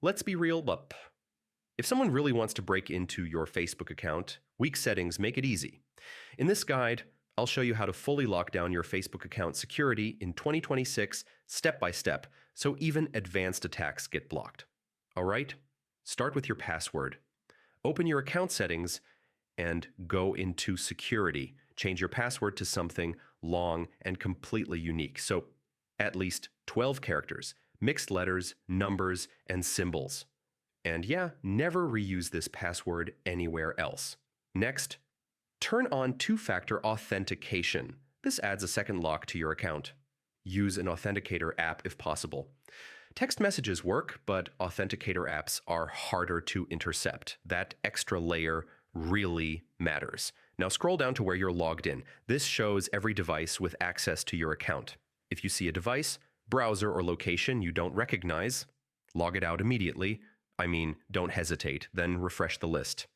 Let's be real, but if someone really wants to break into your Facebook account, weak settings make it easy. In this guide, I'll show you how to fully lock down your Facebook account security in 2026 step by step, so even advanced attacks get blocked. All right? Start with your password. Open your account settings and go into security. Change your password to something long and completely unique. So at least 12 characters, mixed letters, numbers, and symbols. And yeah, never reuse this password anywhere else. Next, turn on two-factor authentication. This adds a second lock to your account. Use an authenticator app if possible. Text messages work, but authenticator apps are harder to intercept. That extra layer really matters. Now scroll down to where you're logged in. This shows every device with access to your account. If you see a device, browser, or location you don't recognize, log it out immediately. Don't hesitate, then refresh the list.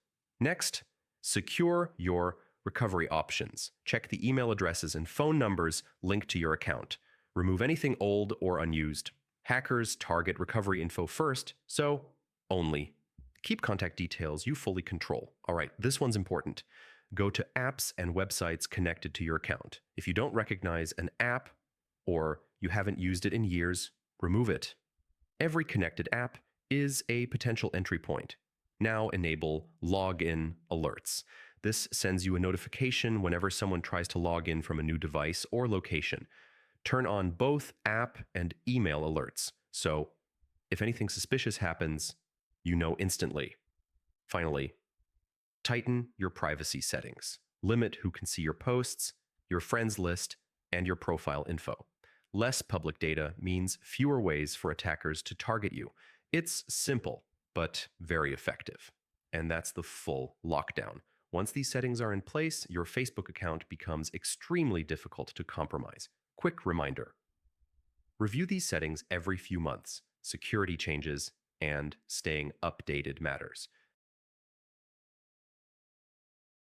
Next, secure your recovery options. Check the email addresses and phone numbers linked to your account. Remove anything old or unused. Hackers target recovery info first, so only. Keep contact details you fully control. All right, this one's important. Go to apps and websites connected to your account. If you don't recognize an app or you haven't used it in years, remove it. Every connected app is a potential entry point. Now enable login alerts. This sends you a notification whenever someone tries to log in from a new device or location. Turn on both app and email alerts, so if anything suspicious happens, you know instantly. Finally, tighten your privacy settings. Limit who can see your posts, your friends list, and your profile info. Less public data means fewer ways for attackers to target you. It's simple, but very effective. And that's the full lockdown. Once these settings are in place, your Facebook account becomes extremely difficult to compromise. Quick reminder: review these settings every few months. Security changes and staying updated matters.